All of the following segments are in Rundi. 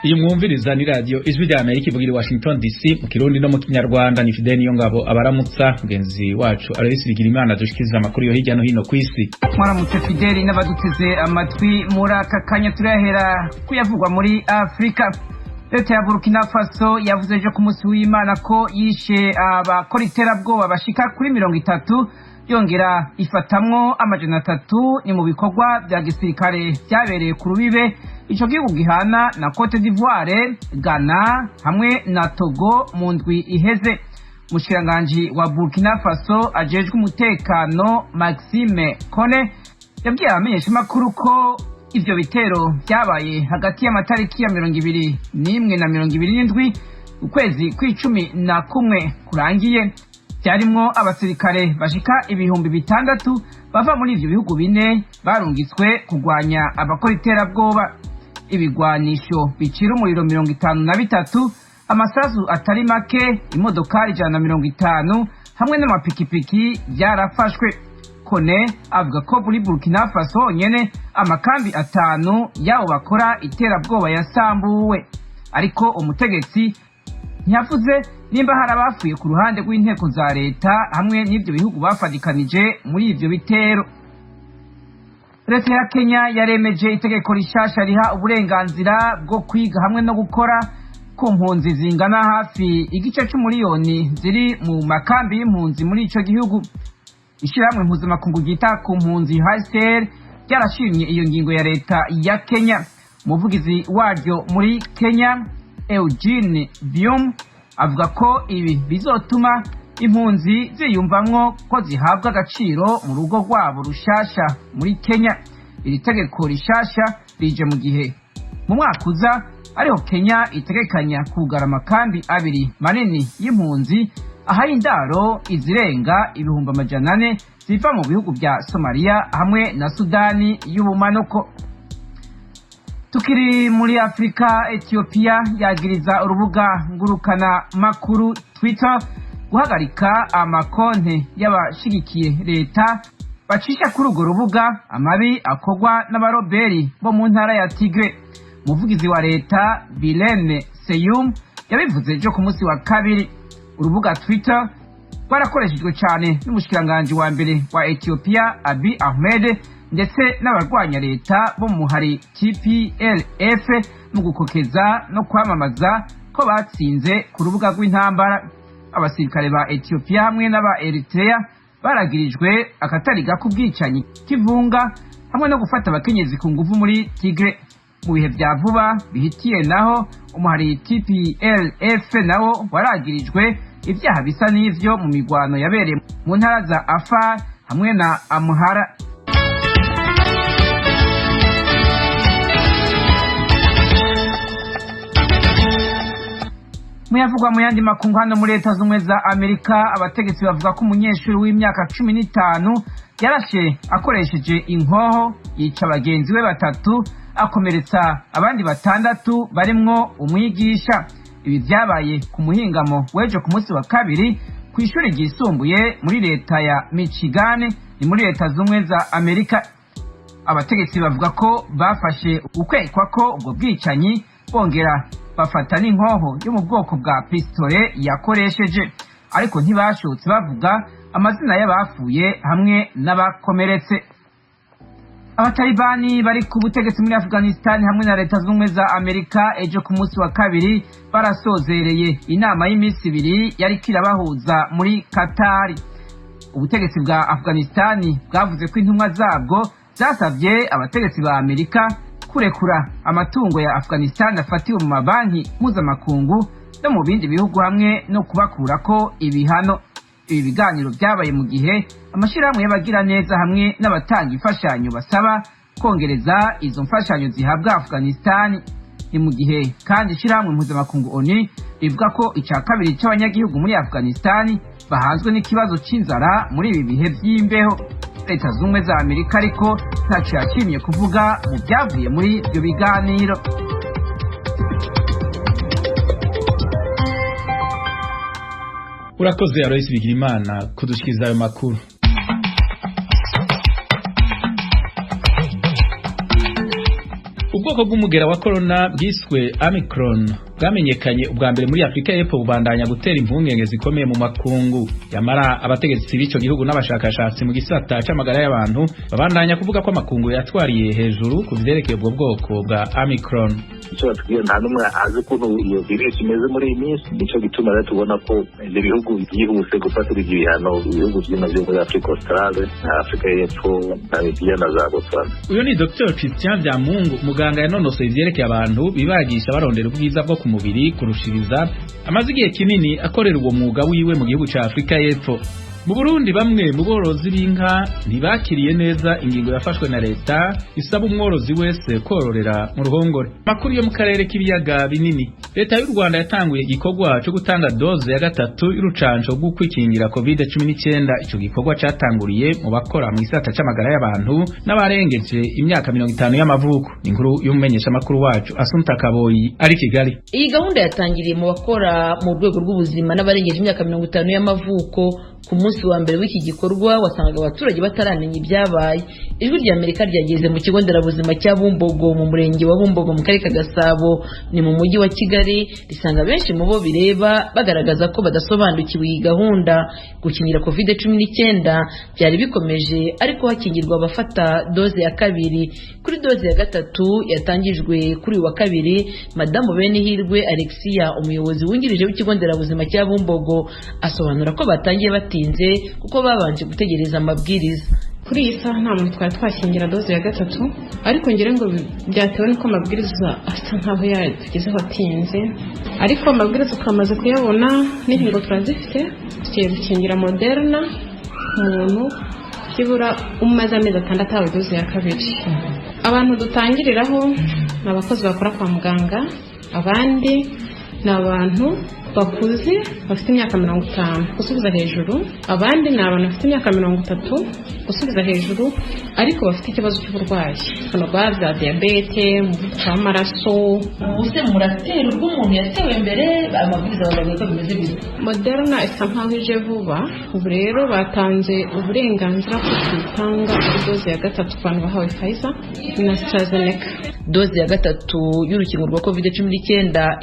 Iyi mwumviriza ni radio Ijwi rya Amerika ivugira i Washington DC mu Kirundi no mu Kinyarwanda. Ni Fideni yo ngabo abaramutsa mugenzi wacu Alois Bigirimana dushikiriza amakuru yo hirya no hino kw'isi. Mwaramutse Fideli n'abaduteze amatwi muri aka kanya turahera kuyavugwa muri Afrika. Leta ya Burkina Faso yavuze ejo ku munsi w'Imana ko yishe abakora iterabwoba bashika kuri 30 yongera ifatamwo amajana 3 ni mu bikorwa bya gisirikare byabereye ku rubibe ico gihugu gihana na Cote d'Ivoire, Ghana hamwe na Togo mu ndwi iheze. Mushkiranganji wa Burkina Faso ajejwe umutekano Maxime Kone yabwiye abamenyesha makuru ko ivyo bitero byabaye hagati y'amatariki ya 21 na 27 ukwezi kw'icumi na kumwe kurangiye. Byarimwo abasirikare bashika ibihumbi 6 bava muri ivyo bihugu bine barungitswe kugwanya abakora iterabwoba. Ibigwanisho bicira umuriro 53, amasasu atari make, imodokari 150 hamwe n'amapikipiki byarafashwe. Kone avuga ko muri Burkina Faso nyene amakambi 5 yabo bakora iterabwoba yasambuwe, ariko umutegetsi ntiyavuze nimba hari abafuye ku ruhande rw'inteko za leta hamwe n'ivyo bihugu bafadikanije muri ivyo bitero. Leta ya Kenya yaremeje itegeko rishasha riha uburenganzira bwo kwiga hamwe no gukora ku mpunzi zingana hafi igice c'umuriyoni ziri mu makambi y'impunzi muri ico gihugu. Ishirahamwe mpuzamakungu ryita ku mpunzi HCR ryarashimye iyo ngingo ya leta ya Kenya. Umuvugizi waryo muri Kenya Eugene Byum avuga ko ibi bizotuma impunzi ziyumvamwo ko zihabwa agaciro mu rugo rwabo rushasha muri Kenya. Iri tegeko rishasha rije mu gihe mu mwaka uza ariho Kenya itegekanya kugara amakambi 2 manini y'impunzi ahaye indaro izirenga 400,000 ziva mu bihugu bya Somalia hamwe na Sudani y'ubumanuko. Tukiri muri Afrika, Ethiopia yagiriza urubuga ngurukana makuru Twitter guhagarika amakonte y'abashigikiye leta bacisha kuri urwo rubuga amabi akogwa n'abaroberi bo mu ntara ya Tigre. Umuvugizi wa leta Bilene Seyum yabivuze ejo ku munsi wa kabiri. Urubuga Twitter rwarakoreshejwe cyane n'umushikiranganje wa mbere wa Ethiopia Abiy Ahmed ndetse n'abarwanya leta bo mu hari TPLF mu gukokeza no kwamamaza ko batsinze ku rubuga rw'intambara. Abasirikare ba Ethiopia hamwe n'aba Eritrea baragirijwe akatari gakubwicanyi kivunga hamwe no gufata abakenyezi ku nguvu muri Tigre. Mu bihe bya vuba bihitiye naho umuhari TPLF nawo waragirijwe ibyaha bisa n'ivyo mu migwano yabereye mu ntara za Afar hamwe na Amhara. Muyavugwa mu yandi makungu hano muri Leta z'Ubumwe za Amerika, abategetsi bavuga ko umunyeshuri w'imyaka 15 yarashe akoresheje inkoho yica abagenzi be 3 akomeretsa abandi 6 barimwo umwigisha. Ibi byabaye ku muhingamo wejo ku munsi wa kabiri ku ishuri ryisumbuye muri leta ya Michigan ni muri Leta z'Ubumwe za Amerika. Abategetsi bavuga ko bafashe ukwekwa ko ubwo bwicanyi bongera bafata n'inkoho yo mu bwoko bwa pistole yakoresheje, ariko ntibashotse bavuga amazina y'abafuye hamwe n'abakomeretse. Abatalibani bari ku butegetsi muri Afghanistan hamwe na Leta z'Ubumwe za Amerika ejo ku munsi wa kabiri barasozereye inama y'imisi 2 yari kirabahuza muri Qatar. Ubutegetsi bwa Afghanistan bwavuze ko intumwa zabwo zasavye abategetsi ba Amerika kurekura amatungo ya Afghanistan afatiwe mu mabanki mpuzamakungu no mu bindi bihugu hamwe no kubakurako ibihano. Ibi biganiro byabaye mu gihe amashirahamwe y'abagira neza hamwe n'abatanga imfashanyo basaba kongereza izo mfashanyo zihabwa Afghanistan. Ni mu gihe kandi ishirahamwe mpuzamakungu ONU rivuga ko ica kabiri c'abanyagihugu muri Afghanistan bahanzwe n'ikibazo c'inzara muri ibi bihe by'imbeho. Leta z'Ubumwe za Amerika ariko ntaco yashimye kuvuga mu byavuye muri ibyo biganiro. Urakoze Alois Bigirimana kudushikiriza ayo makuru. ubwoko bw'umugera wa corona bwiswe Omicron bwamenyekanye ubwa mbere muri Afrika y'Epfo bubandanya gutera impungenge zikomeye mu makungu. Yamara abategetsi b'ico gihugu n'abashakashatsi mu gisata c'amagara y'abantu babandanya kuvuga ko amakungu yatwariye hejuru ku vyerekeye ubwo bwoko bwa Omicron. Icyo twiye nta numwe azi ukuntu iyo virus imeze muri iyi minsi, nico gituma rero tubona ko ibyo bihugu byihuse gufatira ibihano ibihugu byo muri Afrika Australe na Afrika y'Epfo Namibia na za Botswana. Uyo ni Dr. Christian Byamungu, muganga yanonosoye ivyerekeye abantu bibagisha barondera ubwiza bwo ku mubiri kurushiriza, amaze igihe kinini akorera uwo mwuga wiwe mu gihugu ca Afrika y'Epfo. Mu Burundi bamwe mu borozi b'inka ntibakiriye neza ingingo yafashwe na leta isaba umworozi wese kororera mu ruhongore. Makuru yo mu karere k'ibiyaga binini, leta y'u Rwanda yatanguye igikorwa cyo gutanga doze ya gatatu y'urucanco rwo kwikingira COVID-19. Ico gikorwa catanguriye mu bakora mu gisata c'amagara y'abantu n'abarengeje imyaka 50 y'amavuko. Inkuru y'umumenyesha makuru wacu Asumta Kaboyi ari Kigali. Iyi gahunda yatangiriye mu bakora mu rwego rw'ubuzima n'abarengeje imyaka 50 y'amavuko. Ku munsi wa mbere w'iki gikorwa wasangaga abaturage bataramenya ibyabaye. Ijwi rya Amerika ryageze mu kigo nderabuzima cya Bumbogo mu murenge wa Bumbogo mu karere ka Gasabo ni mu mujyi wa Kigali, risanga benshi mu bo bireba bagaragaza ko badasobanukiwe iyi gahunda. Gukingira COVID-19 byari bikomeje, ariko hakingirwa abafata doze ya kabiri. Kuri doze ya gatatu yatangijwe kuri wa kabiri, Madamu Benihirwe Alexia, umuyobozi wungirije w'ikigo nderabuzima cya Bumbogo, asobanura ko batangiye batinze kuko babanje gutegereza amabwiriza. Kuri iyi saha nta muntu twari twakingira doze ya gatatu, ariko ngira ngo byatewe n'uko amabwiriza asa nkaho yatugezeho atinze, ariko amabwiriza twamaze kuyabona n'inkingo turazifite. Tugiye gukingira Moderna umuntu kibura umaze amezi 6 ahawe doze ya kabiri. Abantu dutangiriraho ni abakozi bakora kwa muganga, abandi ni abantu bakuze bafite imyaka 50 gusubiza hejuru, abandi ni abantu bafite imyaka 30 gusubiza hejuru ariko bafite ikibazo cy'uburwayi, hano baza diabete, umuvuduko w'amaraso. Ubuse muratera urw'umuntu yatewe mbere, amabwiriza bavuga ko bimeze bite? Moderna isa nkaho ije vuba, ubu rero batanze uburenganzira bwo gutanga doze ya gatatu ku bantu bahawe Pfizer na AstraZeneca. Doze ya gatatu y'urukingo rwa COVID-19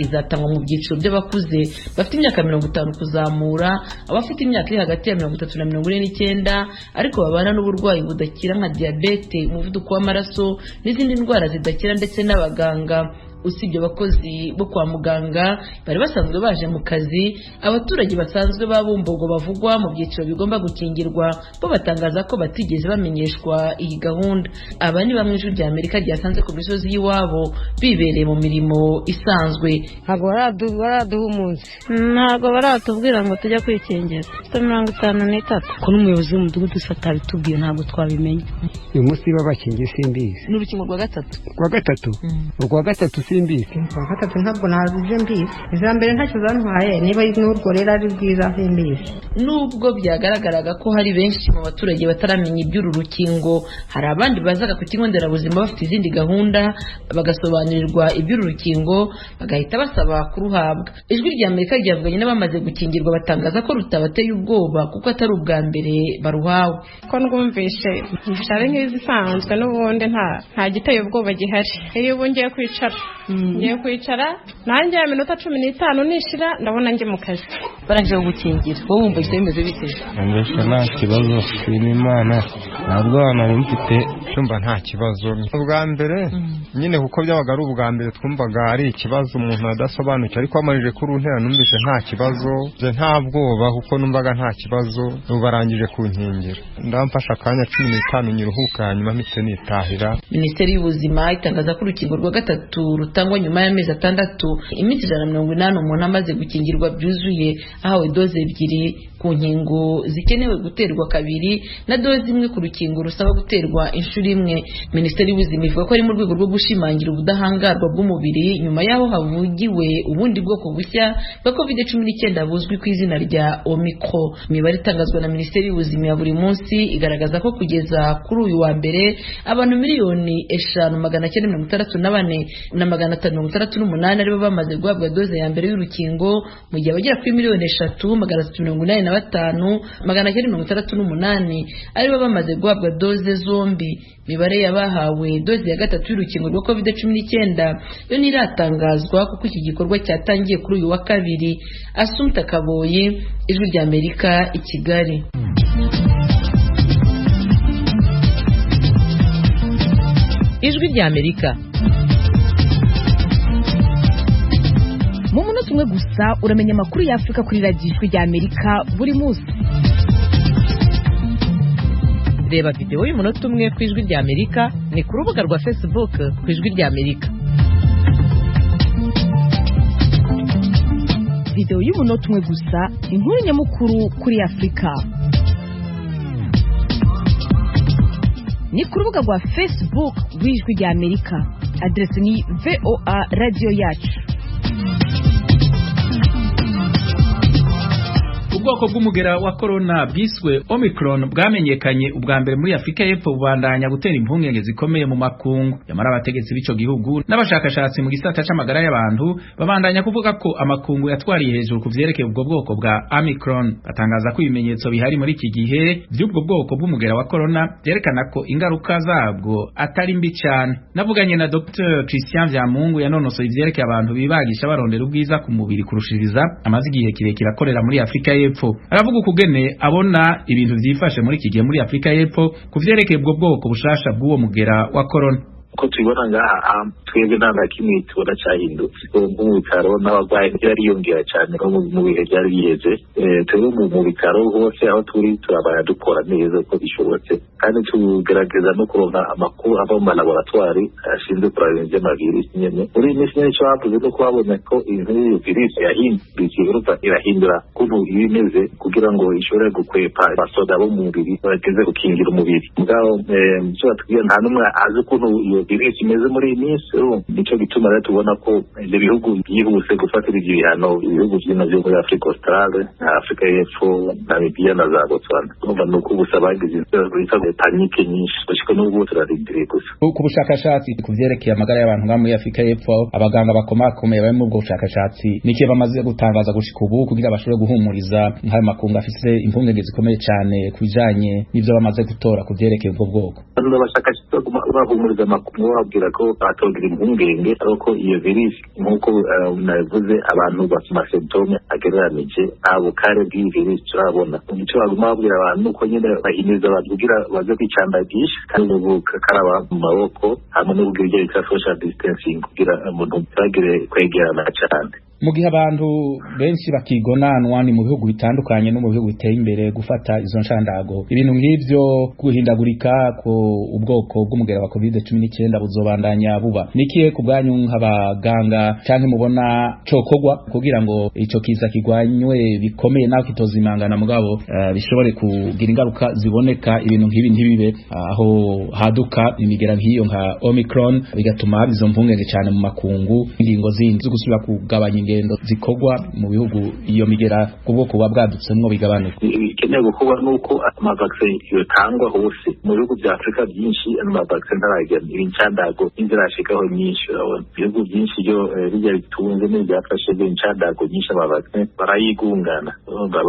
izatangwa mu byiciro by'abakuze bafite imyaka 50 kuzamura, abafite imyaka iri hagati ya 30 na 49 ariko babana n'uburwayi budakira nka diabete, umuvuduko w'amaraso n'izindi ndwara zidakira, ndetse n'abaganga. Usibye abakozi bo kwa muganga bari basanzwe baje mu kazi, abaturage basanzwe ba Bumbogo bavugwa mu byiciro bigomba gukingirwa bo batangaza ko batigeze bamenyeshwa iyi gahunda. Aba ni bamwe Ijwi rya Amerika ryasanze ku misozi y'iwabo bibereye mu mirimo isanzwe. Ntabwo baraduha umunsi, ntabwo baratubwira ngo tujya kwikingiza. 53 ko n'umuyobozi w'umudugudu usata bitubwiye ntabwo twabimenye. Uyu munsi babakingiye simbizi. N'urukingo rwa gatatu. Rwa gatatu? Rwa gatatu simbizi. Rwa gatatu ntabwo nabije mbizi. Izambere ntacyo zantwaye, niba n'urwo rero ari bwiza simbizi. Nubwo byagaragaraga ko hari benshi mu baturage bataramenya iby'uru rukingo, hari abandi bazaga ku kigo nderabuzima bafite izindi gahunda bagasobanurirwa iby'uru rukingo bagahita basaba kuruhabwa. Ijwi rya Amerika ryavuganye n'abamaze gukingirwa batangaza ko rutabateye ubwoba kuko atari ubwa mbere baruhawe. Ko ndumvishe ari nk'izisanzwe n'ubundi nta giteye ubwoba gihari. Iyo ubu ngiye kwicara nanjye ya minota 15 nishira ndabona njye mu kazi. Barangije gukingira wowe wumva bimeze bite? Mbese nta kibazo n'Imana, ntabwo nari mfite cyumva nta kibazo. Ubwa mbere nyine kuko byabaga ari ubwa mbere twumvaga ari ikibazo umuntu adasobanukiwe, ariko amarije kuruntera numvise nta kibazo, nta bwoba kuko numvaga nta kibazo. Barangije kunkingira ndamfasha akanya 15 nyiruhuka, hanyuma mpite nitahira. Minisiteri y'Ubuzima itangaza ko urukingo rwa gatatu rutangwa nyuma y'amezi 6, iminsi 180 umuntu amaze gukingirwa byuzuye, ahawe doze ebyiri ku nkingo zikenewe guterwa kabiri na doze imwe ku rukingo rusaba guterwa inshuro imwe. Minisiteri y'Ubuzima ivuga ko ari mu rwego rwo gushimangira ubudahangarwa bw'umubiri nyuma yaho havugiwe ubundi bwoko bushya bwa COVID-19 buzwi ku izina rya Omicron. Imibare itangazwa na Minisiteri y'Ubuzima ya buri munsi igaragaza ko kugeza kuri uyu wa mbere abantu 5,964 na 568 aribo bamaze guhabwa doze ya mbere y'urukingo, mu gihe abagera kuri 3,389 15,968 aribo bamaze guhabwa doze zombi. Imibare y'abahawe doze ya gatatu y'urukingo rwa COVID-19 yo ntiratangazwa kuko iki gikorwa cyatangiye kuri uyu wa kabiri. Assumpta Kaboye, Ijwi rya Amerika, i Kigali. Ijwi rya Amerika. Mu munota umwe gusa uramenya amakuru ya Afrika kuri radio Ijwi rya Amerika buri munsi. Reba video y'umunota umwe ku Ijwi rya Amerika ni ku rubuga rwa Facebook ku Ijwi rya Amerika. Video y'umunota umwe gusa, inkuru nyamukuru kuri Afrika. Ni ku rubuga rwa Facebook rw'Ijwi rya Amerika. Adresse ni VOA Radio Yacu. Ubwoko bw'umugera wa corona bwiswe Omicron bwamenyekanye ubwa mbere muri Afrika y'Epfo bubandanya gutera impungenge zikomeye mu makungu. Yamara abategetsi b'ico gihugu n'abashakashatsi mu gisata c'amagara y'abantu babandanya kuvuga ko amakungu yatwariye hejuru ku vyerekeye ubwo bwoko bwa Omicron. Batangaza ko ibimenyetso bihari muri iki gihe by'ubwo bwoko bw'umugera wa corona byerekana ko ingaruka zabwo atari mbi cyane. Navuganye na Dr. Christian Vyamungu yanonosoye ivyerekeye abantu bibagisha barondera ubwiza ku mubiri kurushiriza amazi igihe kirekire akorera muri Afrika y'Epfo. Aravuga ukugene abona ibintu vyifashe muri iki gihe muri Afrika y'Epfo kuvyerekeye ubwo bwoko bushasha bw'uwo mugera wa corona. Ko tubibona ngaha twebwe nta na kimwe tubona cyahindutse mu bitaro n'abarwayi byariyongera cyane mu bihe byari biheze. Twebwe mu bitaro hose aho turi turabana dukora neza uko bishobotse kandi tugerageza no kuronka amakuru ava mu laboratoire ashinzwe kuraba iby'amavirisi nyene. Muri iyi minsi nyene cyavuze no kubabona ko iyi virisi yahindutse irahindura ukuntu ibimeze kugira ngo ishobore gukwepa abasoda bo mu mubiri bageze gukingira umubiri. Mugabo icyo batubwira nta n'umwe azi ukuntu iyo virisi imeze muri iyi minsi. Nico gituma rero tubona ko ibyo bihugu byihuse gufatira ibyo bihano ibihugu byino byo muri Afrika Australe, Afrika y'Epfo, Namibia na za Botswana. Urumva ni uko gusa bagize panike nyinshi gushika n'ubu turarindiriye gusa. Ku bushakashatsi ku vyerekeye amagara y'abantu nga muri Afrika y'Epfo abaganga bakomakomeye bari mu bwo bushakashatsi niki bamaze gutangaza gushika ubu kugira bashobore guhumuriza nk'ayo makungu afise impungenge zikomeye cyane kubijanye n'ivyo bamaze gutora ku vyerekeye ubwo bwoko. Abashakashatsi bahumuriza amakuru babwira ko batogira impungenge ariko iyo virisi nk'uko navuze abantu bafite amasemptome agereranije abo kare bw'iyi virisi turabona. Icyo baguma babwira abantu ko nyine bahimiriza abantu kugira baze kwicandagisha kandi gukaraba mu maboko hamwe no kugira ibyo bita social distancing kugira umuntu ntagire kwegerana cyane. Mu gihe abantu benshi bakigonanwa ni mu bihugu bitandukanye no mu bihugu biteye imbere gufata izo nshandago, ibintu nk'ivyo guhindagurika ko ubwoko bw'umugera wa COVID-19 buzobandanya buba. Nikiye ku bwanyu nk'abaganga canke mubona cokogwa kugira ngo ico kiza kigwanywe bikomeye naho kitozimangana mugabo bishobore kugira ingaruka ziboneka ibintu nk'ibi ntibibe aho haduka imigera nk'iyo nka Omicron bigatuma bizo mpungenge cyane mu makungu ingingo zindi zo gusubira kugabanya ingendo zikogwa mu bihugu iyo migera kubwo kuba bwadutsemwo bigabanuka. Ikeneye gukorwa nuko amavaccine yotangwa hose mu bihugu bya Afrika byinshi amavaccine ntaragera incandago inzirashikaho nyinshi. Ibihugu byinshi byo bijya bitunze n'ibyafashe incandago nyinshi amavaccine barayigungana.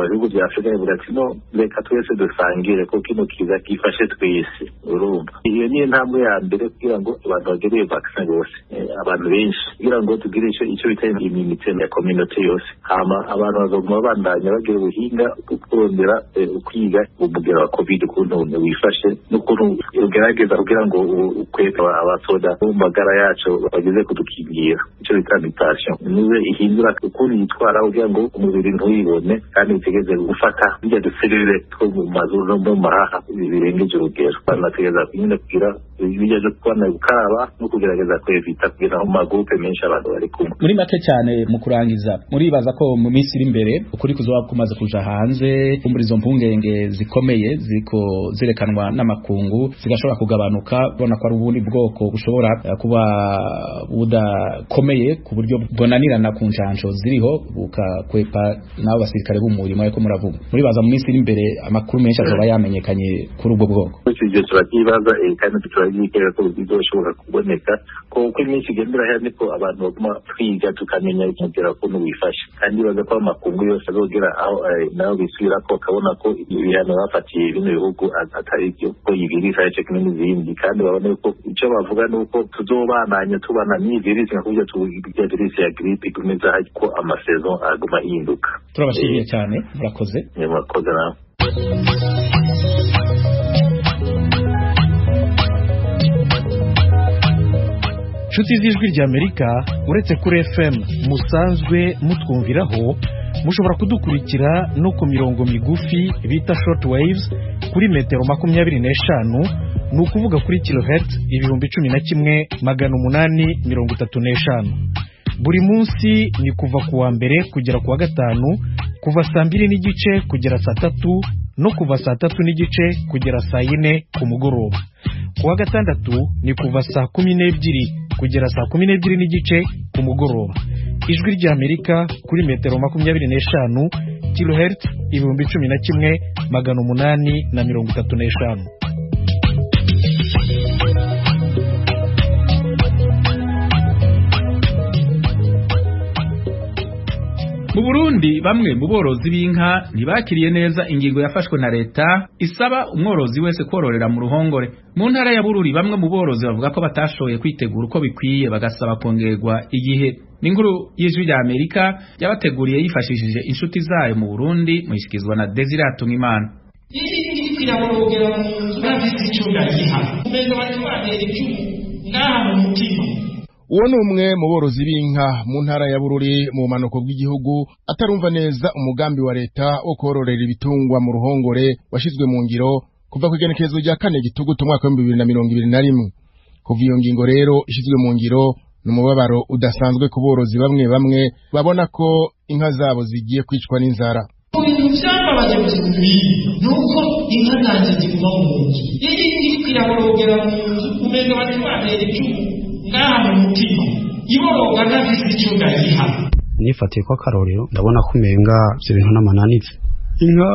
Ibihugu bya Afrika bivuga ati no reka twese dusangire ko kino kiza kifashe twese. Urumva iyo ni intambwe ya mbere kugira ngo abantu bagere vaccine bose abantu benshi kugira ngo tugire icyo bita immunity ya community yose. Hama abantu bazoguma bandanya bagira ubuhinga kurondera kwiga umugera wa COVID ukuntu wifashe n'ukuntu ugerageza kugira ngo ukwepa abasoda mu magara yacu bageze kudukingira icyo bita mutation niwe ihindura ukuntu yitwara kugira ngo umubiri ntuyibone kandi utegeze gufata bijya duserere two mu mazuru no mu mahaha birengeje urugero. Banategeza nyine kugira bijya byo kubona gukaraba no kugerageza kwevita kugira mu magurupe menshi abantu bari kumwe. Muri make cyane mu kurangiza muribaza ko mu minsi iri imbere ukuri kuzoba kumaze kuja hanze kumbura izo mpungenge zikomeye ziko zirekanwa n'amakungu zigashobora kugabanuka bona ko ari ubundi bwoko bushobora kuba budakomeye ku buryo bonanirana ku njanjo ziriho bukakwepa n'abo basirikare b'umurimo ariko muravuga muribaza mu minsi iri imbere amakuru menshi azoba yamenyekanye kuri ubwo bwoko. Icyo turabyibaza kandi turabikeka ko bizoshobora kuboneka ko uko iminsi igenda irahera niko abantu baguma twiga tukamenya umugera ukuntu wifashe kandi baza ko amakungu yose azogera aho nayo bisubira ko bakabona ko ibihano bafatiye bino bihugu atari byo ko ibirisi ari kimwe n'izindi kandi babona ko icyo bavuga ni uko tuzobananya tubana n'ibirisi nka kurya tugira virisi ya gripe igumeza ko amasezo aguma yihinduka. Turabashimiye cyane murakoze. Murakoze nawe. Nshuti z'ijwi ry'Amerika uretse kuri FM musanzwe mutwumviraho mushobora kudukurikira no ku mirongo migufi bita short waves kuri metero 25 ni ukuvuga kuri kilohertz 11,835 buri munsi ni kuva kuwa mbere kugera kuwa gatanu kuva saa 2:30 kugera saa 3 no kuva saa 3:30 kugera saa 4 ku mugoroba. Kuwa gatandatu ni kuva saa 12 kugera saa 12:30 ku mugoroba. Ijwi ry'Amerika kuri metero 25 kilohertz 11,835. Mu Burundi bamwe mu borozi b'inka ntibakiriye neza ingingo yafashwe na leta isaba umworozi wese kororera mu ruhongore. Mu ntara ya Bururi bamwe mu borozi bavuga ko batashoboye kwitegura uko bikwiye bagasaba kongerwa igihe. N'inkuru y'Ijwi ry'Amerika yabateguriye yifashishije inshuti zayo mu Burundi mwishikizwa na Desire Atungimana. Uwo ni umwe mu borozi b'inka mu ntara ya Bururi mu manuko bw'igihugu atarumva neza umugambi wa leta wo kororera ibitungwa mu ruhongore washizwe mu ngiro kuva ku igenekerezo rya 4 Gitugutu umwaka wa 2021. Kuva iyo ngingo rero ishizwe mu ngiro n'umubabaro udasanzwe ku borozi bamwe bamwe babona ko inka zabo zigiye kwicwa n'inzara. Byambabaje nuko inka zanjye ziguma mu nzu iri kwiraborogera mu nzu umenga batwatera icumu ngaha mu mutima iboroga nafise icyo ndayiha. Nifatiye ko akarorero ndabona ko umenga ibyo bintu n'amananiza inka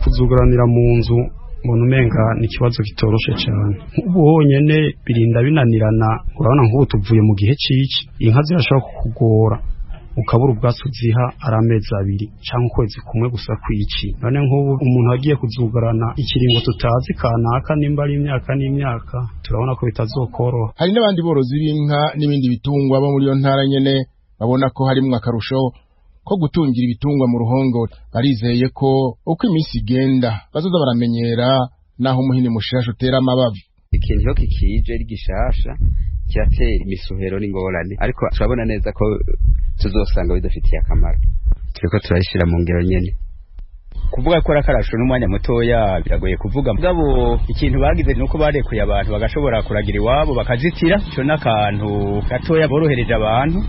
kuzuguranira mu nzu mbona umenga ni ikibazo kitoroshe cyane. Ubu honyine birinda binanirana urabona nk'ubu tuvuye mu gihe cy'iki inka zirashobora kukugora ukabura ubwatsi uziha aramezi 2 cyangwa ukwezi kumwe gusa kwiki. None nk'ubu umuntu agiye kuzugarana ikiringo tutazi kanaka nimba ari imyaka n'imyaka turabona ko bitazokoroha. Hari n'abandi borozi b'inka n'ibindi bitungwa bo muri yo ntara nyene babona ko harimo akarusho ko gutungira ibitungwa mu ruhongore. Barizeye ko uko iminsi igenda bazoza baramenyera naho umuhini mushasha utera amabavu. Ikintu cyo kikije ari gishasha cyateye imisuhero n'ingorane ariko turabona neza ko tuzosanga bidafitiye akamaro. Turiko turayishira mu ngero nyene kuvuga ko rakarasho n'umwanya mutoya biragoye kuvuga mugabo ikintu bagize nuko barekuye abantu bagashobora kuragira iwabo bakazitira cyo n'akantu gatoya borohereje abantu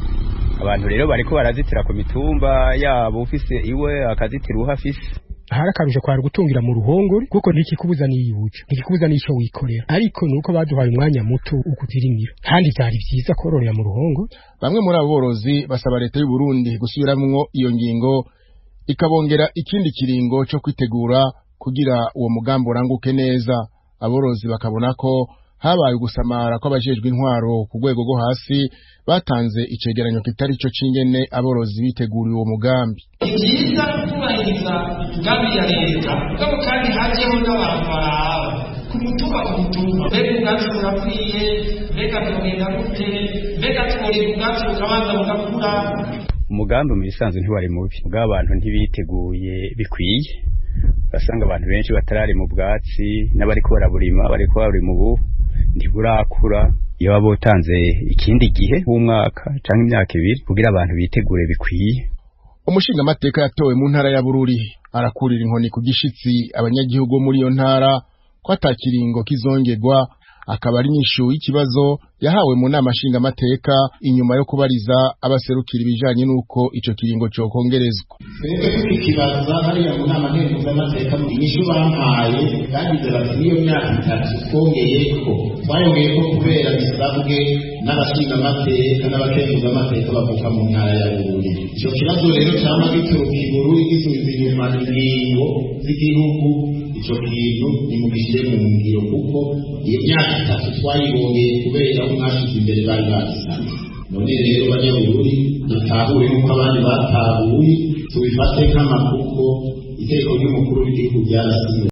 rero bariko barazitira ku mitumba yabo ufise iwe akazitira uhafise. Harakaruje kwari gutungira mu ruhongore kuko ntikikubuzaniye ibuca ntikikubuzaniye icyo wikorera ariko nuko baduhaye umwanya muto ukuzirimira kandi byari byiza kororera mu ruhongore. Bamwe muri abo borozi basaba leta y'u Burundi gusubiramwo iyo ngingo ikabongera ikindi kiringo cyo kwitegura kugira uwo mugambi uranguke neza. Aborozi bakabona ko habaye gusamara kw'abajejwe intwaro ku rwego rwo hasi batanze icegeranyo kitari cyo cingene aborozi biteguriye uwo mugambi. Ibyiza kubahiriza imigambi ya leta kuko kandi hajeho n'abantu baraba ku mutumba mbega ubwatsi burakwiye mbega tugenda gute mbega tugorera ubwatsi bukabanza bugakura. Umugambi mu bisanzwe ntiwari mubi ubwo abantu ntibiteguye bikwiye basanga abantu benshi batarari mu bwatsi n'abariko baraburima bariko bari mu bu ntiburakura. Iyo babotanze ikindi gihe w'umwaka canke imyaka 2 kugira abantu bitegure bikwiye. Umushinga amateka yatowe mu ntara ya Bururi arakurira inkoni ku gishitsi abanyagihugu muri iyo ntara ko atakiringo kizongerwa akaba ari nyishu y'ikibazo yahawe mu nama nshinga amateka inyuma yo kubariza abaserukira ibijanye nuko ico kiringo cyo kongerezwa. Twebwe tukibaza hariya mu nama nkenguza amateka mu nyishu bampaye kandi bati niyo myaka 3 twongeyeko twayongeyeko kubera bisabwe n'abashinga amateka n'abakenguza amateka bavuka mu ntara ya Bururi. Ico kibazo rero cyama gituruka i Bururi gisubiza inyuma ingingo z'igihugu ico kintu ni mu gishyire mu ngiro kuko iyo myaka 3 twayibongeye kubera aho mwashize imbere bari babisanzwe. None rero banyabururi dutahure nk'uko abandi batahuye tubifate nk'amakuko itegeko ry'umukuru w'igihugu ryarasize